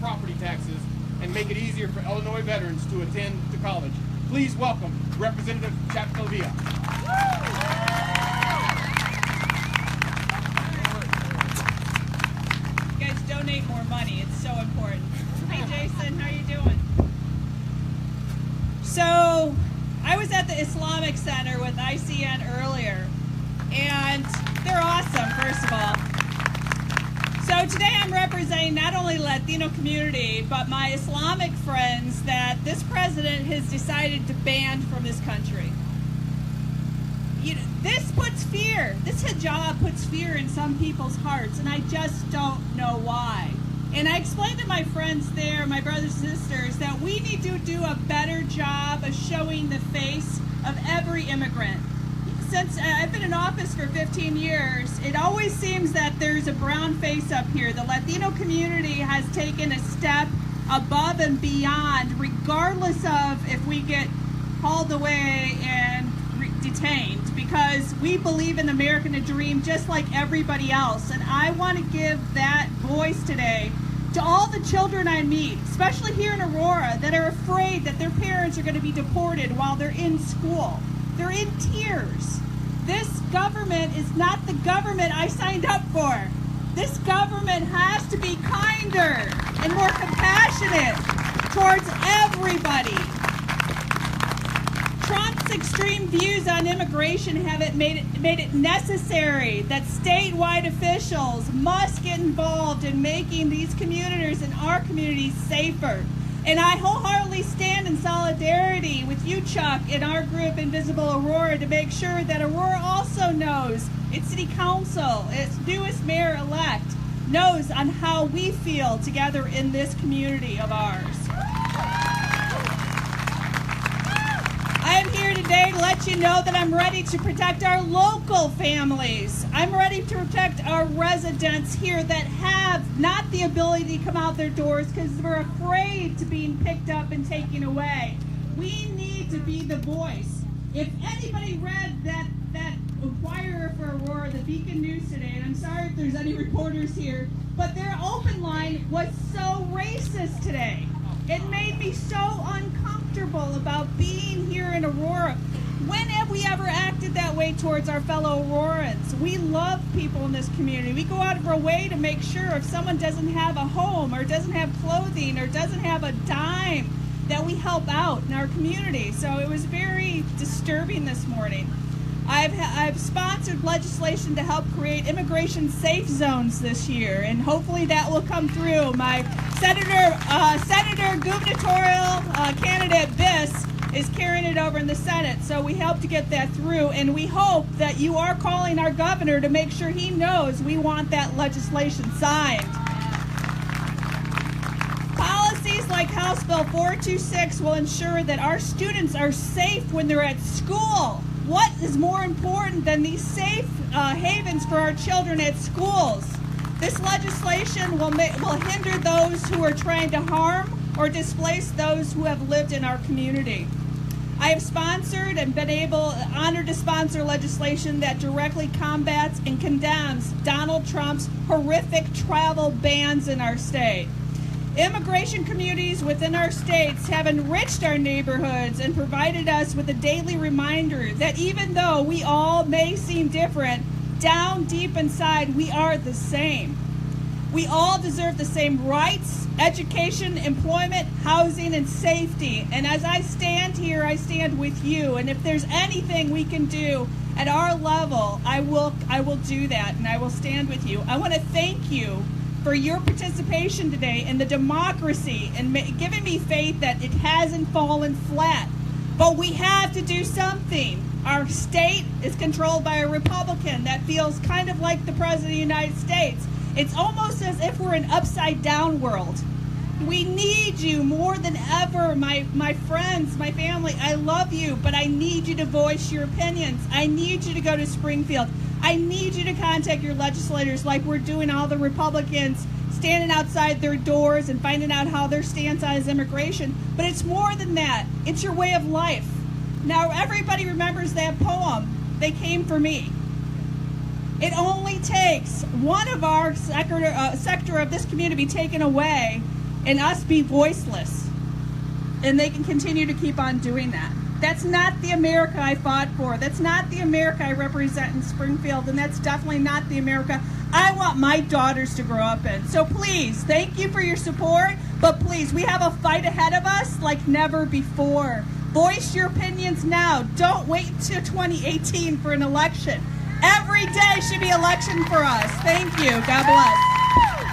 property taxes and make it easier for Illinois veterans to attend to college. Please welcome Representative Chapa LaVia. You guys donate more money. It's so important. Hey, Jason, how you doing? So, I was at the Islamic Center with ICN earlier, and they're awesome, first of all. So today I'm representing not only the Latino community, but my Islamic friends that this president has decided to ban from this country. This puts fear, this hijab puts fear in some people's hearts, and I just don't know why. And I explained to my friends there, my brothers and sisters, that we need to do a better job of showing the face of every immigrant. Since I've been in office for 15 years, it always seems that there's a brown face up here. The Latino community has taken a step above and beyond, regardless of if we get hauled away and detained, because we believe in the American dream just like everybody else. And I want to give that voice today to all the children I meet, especially here in Aurora, that are afraid that their parents are going to be deported while they're in school. They're in tears. This government is not the government I signed up for. This government has to be kinder and more compassionate towards everybody. Trump's extreme views on immigration have made it necessary that statewide officials must get involved in making these communities and our communities safer. And I wholeheartedly stand in solidarity with you, Chuck, and our group, Invisible Aurora, to make sure that Aurora also knows, its city council, its newest mayor-elect, knows on how we feel together in this community of ours. I am here today to let you know that I'm ready to protect our local families. I'm ready to protect our residents here that have not the ability to come out their doors because we're afraid to being picked up and taken away. We need to be the voice. If anybody read that Inquirer for Aurora, the Beacon News today, and I'm sorry if there's any reporters here, but their open line was so racist today. It made me so uncomfortable about being here in Aurora. When have we ever acted that way towards our fellow Aurorans? We love people in this community. We go out of our way to make sure if someone doesn't have a home or doesn't have clothing or doesn't have a dime, that we help out in our community. So it was very disturbing this morning. I've sponsored legislation to help create immigration safe zones this year, and hopefully that will come through. My Senator gubernatorial candidate Biss is carrying it over in the Senate, so we hope to get that through, and we hope that you are calling our governor to make sure he knows we want that legislation signed. Policies like House Bill 426 will ensure that our students are safe when they're at school. What is more important than these safe havens for our children at schools? This legislation will hinder those who are trying to harm or displace those who have lived in our community. I have sponsored and been honored to sponsor legislation that directly combats and condemns Donald Trump's horrific travel bans in our state. Immigration communities within our states have enriched our neighborhoods and provided us with a daily reminder that even though we all may seem different, down deep inside we are the same. We all deserve the same rights, education, employment, housing, and safety. And as I stand here, I stand with you. And if there's anything we can do at our level, I will do that, and I will stand with you. I want to thank you for your participation today in the democracy and giving me faith that it hasn't fallen flat. But we have to do something. Our state is controlled by a Republican that feels kind of like the President of the United States. It's almost as if we're an upside-down world. We need you more than ever, my friends, my family. I love you, but I need you to voice your opinions. I need you to go to Springfield. I need you to contact your legislators like we're doing all the Republicans standing outside their doors and finding out how their stance on is immigration. But it's more than that. It's your way of life. Now, everybody remembers that poem, They Came for Me. It only takes one of our sector of this community be taken away and us be voiceless. And they can continue to keep on doing that. That's not the America I fought for. That's not the America I represent in Springfield, and that's definitely not the America I want my daughters to grow up in. So please, thank you for your support, but please, we have a fight ahead of us like never before. Voice your opinions now. Don't wait until 2018 for an election. Every day should be election for us. Thank you. God bless.